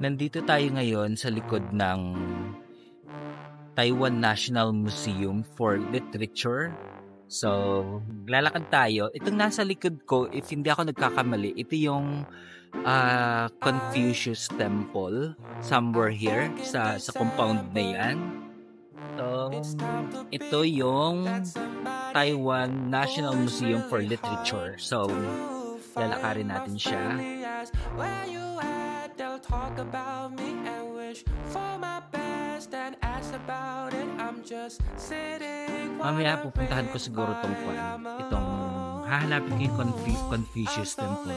Nandito tayo ngayon sa likod ng Taiwan National Museum for Literature. So, lalakad tayo. Itong nasa likod ko, if hindi ako nagkakamali, ito yung Confucius Temple somewhere here sa compound na yan. So, ito yung Taiwan National Museum for Literature. So, lalakarin natin siya. Talk about me and wish for my best and ask about it. I'm just sitting. Mamaya pupuntahan ko siguro itong hahanapin ko yung Confucius Temple,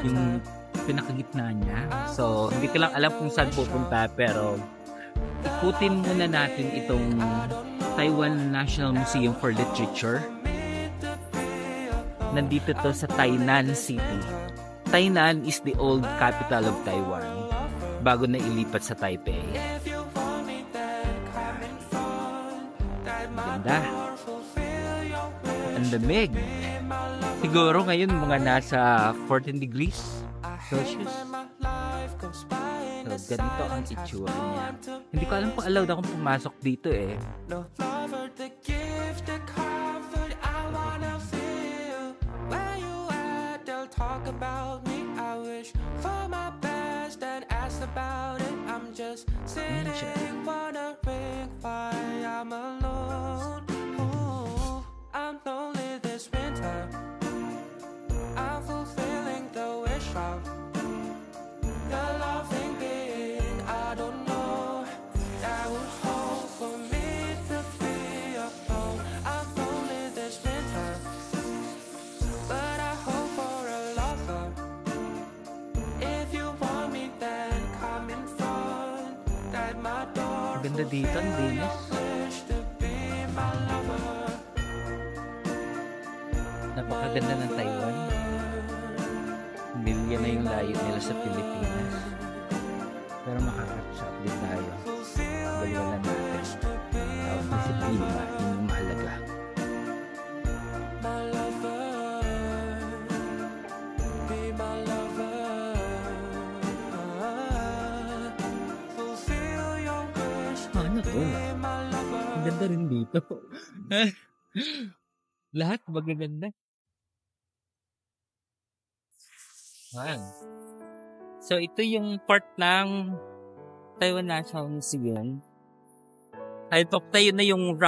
yung pinakagitna niya. So hindi ko lang alam kung saan pupunta, pero ikutin muna natin itong Taiwan National Museum for Literature. Nandito to sa Tainan City. Tainan is the old capital of Taiwan bago na ilipat sa Taipei. Ganda. Ang lamig. Siguro ngayon mga nasa 14 degrees Celsius. So, ganito ang itsura niya. Hindi ko alam kung allowed akong pumasok dito eh. Talk about me, I wish for my best and ask about it. I'm just sitting wondering why I'm alone. Ooh, I'm lonely this winter. I'm fulfilling the wish of the loving being. I don't know that would hold for me to be alone. I'm lonely this winter, but I hope for a lover. If you want me, then come in front. That my door. Ganda dito, ang dinis. Napakaganda ng Taiwan. Milya na yung layo nila sa Pilipinas. Pero makaka-shop din tayo. Baliwalan natin. Tawag disiplina, yun yung mahalaga. Ano to? Ang ganda rin dito. Lahat magaganda. Wow. So, ito yung part ng Taiwan National Museum. Ay, tayo na yung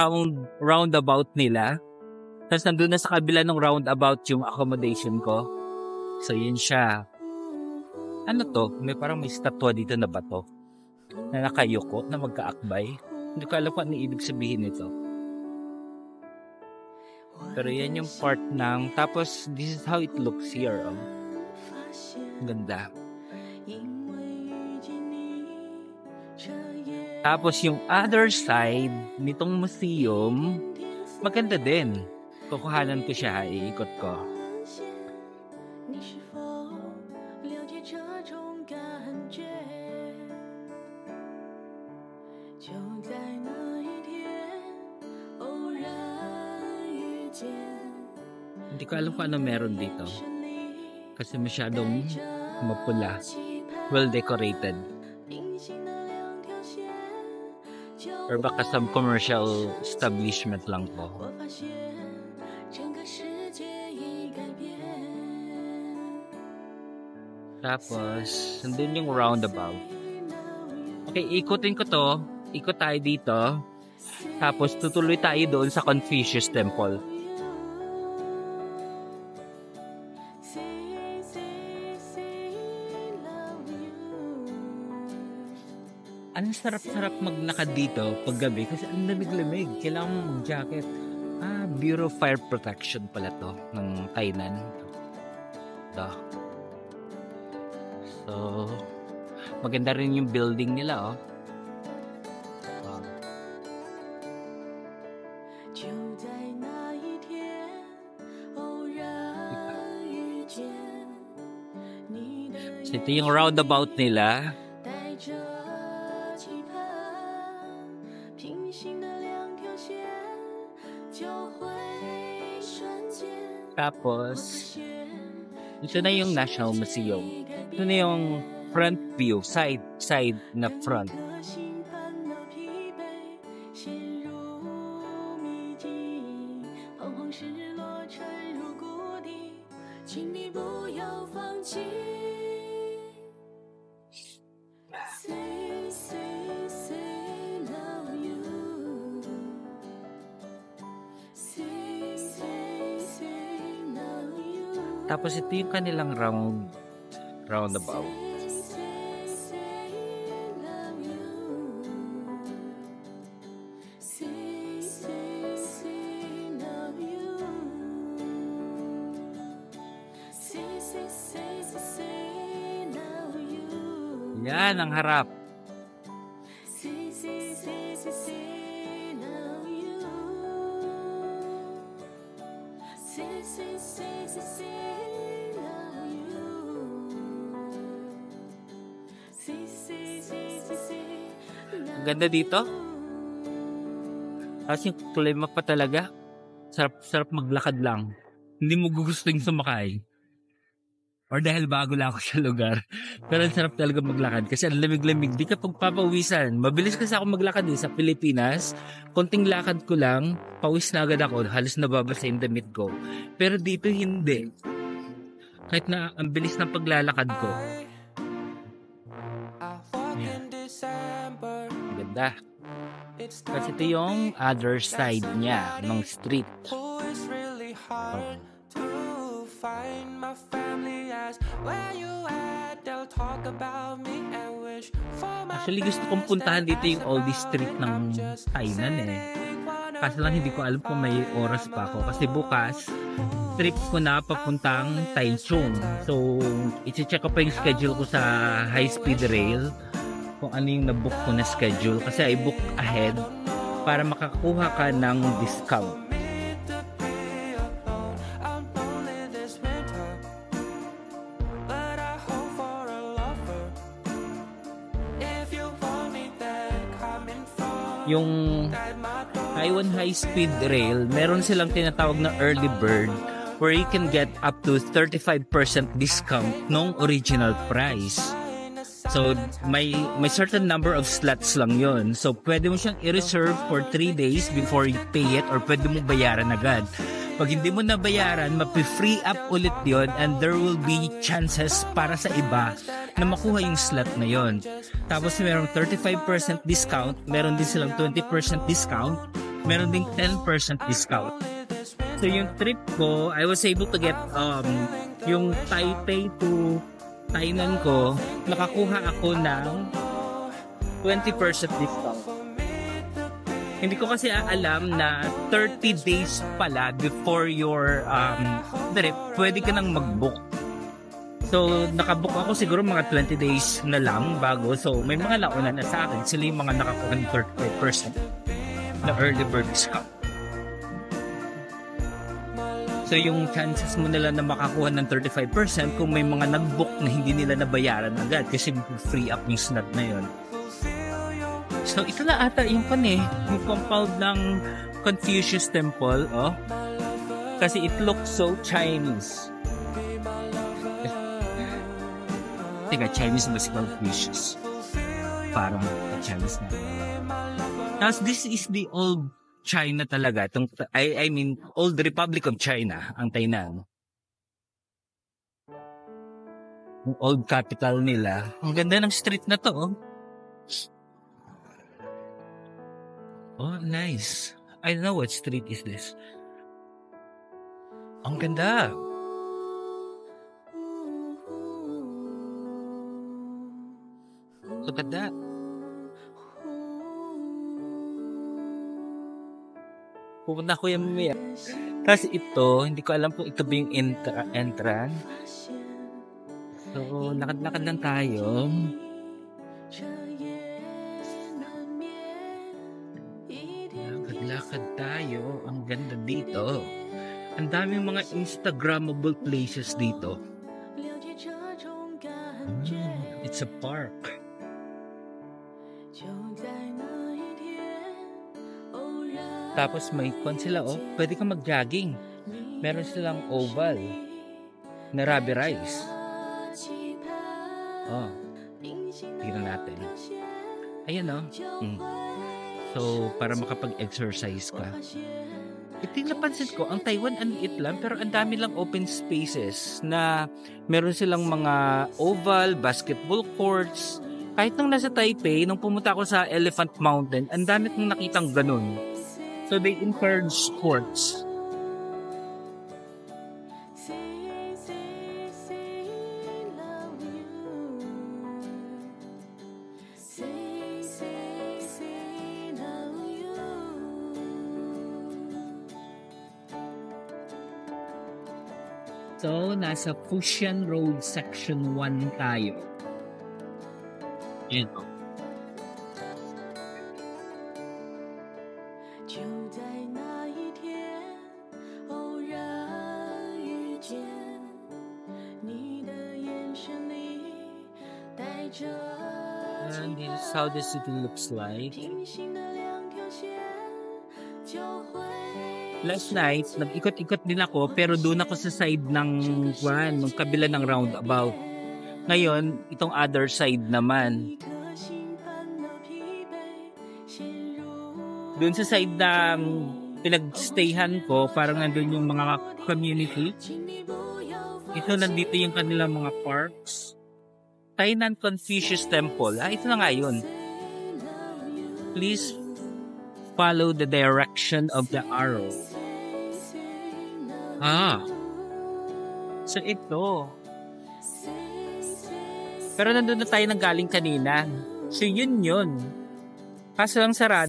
roundabout nila. Tapos nandun na sa kabila ng roundabout yung accommodation ko. So, yun siya. Ano to? May statwa dito na bato. Na nakayuko, na magkaakbay. Hindi ko alam kung ano ibig sabihin nito. Pero yan yung part ng... Tapos, this is how it looks here. Oh. Ganda. Tapos yung other side nitong museum, maganda din. Kukuhanan ko siya, iikot ko. Hindi ko alam kung ano meron dito. Kasi masyadong mapula. Well decorated. Or baka some commercial establishment lang po. Tapos, nandun yung roundabout. Okay, ikutin ko to. Ikot tayo dito. Tapos, tutuloy tayo doon sa Confucius Temple. Ang sarap-sarap maglakad dito paggabi kasi ang lamig-lamig. Kailangan mong mag-jacket. Bureau of Fire Protection pala to ng Tainan. Ito. So, maganda rin yung building nila, oh. Wow. So, ito yung roundabout nila. Tapos, ito na yung National Museum. Ito na yung front view, side na front. Tapos ito yung kanilang roundabout. Yan ang harap. Ang ganda dito. Kasi yung klima pa talaga. Sarap maglakad lang. Hindi mo gugustuhin sumakay. Or dahil bago lang ako sa lugar. Pero ang sarap talaga maglakad. Kasi ang lamig-lamig. Di ka pagpapawisan. Mabilis kasi ako maglakad sa Pilipinas. Konting lakad ko lang. Pawis na agad ako. Halos nababasa yung damit ko. Pero dito hindi. Kahit na ang bilis ng paglalakad ko. Ayan. Ganda. Kasi ito yung other side niya ng street. Actually, gusto kong puntahan dito yung oldie street ng Tainan Kaso lang hindi ko alam kung may oras pa ako. Kasi bukas, trip ko na papuntang Taichung. So, i-check ko pa yung schedule ko sa high-speed rail. Kung ano yung nabook ko na schedule. Kasi I book ahead para makakuha ka ng discount. Yung Taiwan High Speed Rail, meron silang tinatawag na early bird where you can get up to 35% discount nung original price. So, may certain number of slots lang yon. So, pwede mo siyang i-reserve for 3 days before you pay it or pwede mo bayaran agad. Pag hindi mo nabayaran, mapi-free up ulit yon and there will be chances para sa iba na makuha yung slot na yon. Tapos merong 35% discount, meron din silang 20% discount, meron din 10% discount. So yung trip ko, I was able to get yung Taipei to Tainan ko, nakakuha ako ng 20% discount. Hindi ko kasi alam na 30 days pala before your trip, pwede ka nang mag-book. So, nakabook ako siguro mga 20 days na lang bago. So, may mga nauna na sa akin. Sila yung mga nakakuha ng 35% na early bird discount. So, yung chances mo nila na makakuha ng 35% kung may mga nag-book na hindi nila nabayaran agad kasi free up yung slot na yun. So, ito na ata yung yung compound ng Confucius Temple, Kasi it looks so Chinese. Teka, Chinese ba si Confucius? Parang Chinese na. Tapos, this is the old China talaga. I mean, old Republic of China, ang Tainan. Yung old capital nila. Ang ganda ng street na to, Oh, nice. I don't know what street is this. Ang ganda. Look at that. Pupunta ko yung mamaya. Tapos ito, hindi ko alam kung ito ba yung entrance. So, lakad-lakad lang tayo. Lakad tayo. Ang ganda dito. Ang daming mga Instagrammable places dito. It's a park. Tapos may sila, pwede kang mag-jogging. Meron silang oval na rubber rice. Tingnan natin. Ayan o. So, para makapag-exercise ka. Ito yung napansin ko, ang Taiwan ang liit lang pero ang dami lang open spaces na meron silang mga oval, basketball courts. Kahit nung nasa Taipei, nung pumunta ako sa Elephant Mountain, ang dami kong nakitang ganun. So they encourage sports. So, nasa Fujian Road Section 1 tayo. Ito. And this is how the city looks like. Last night, nag-ikot-ikot din ako pero doon ako sa side ng kabila ng roundabout. Ngayon, itong other side naman. Doon sa side ng pinag-stayhan ko, parang nandun yung mga community. Ito, nandito yung kanilang mga parks. Tainan Confucius Temple. Ito na nga yun. Please follow the direction of the arrow. So ito. Pero nandun na tayo nang galing kanina. So yun. Kaso lang sarado.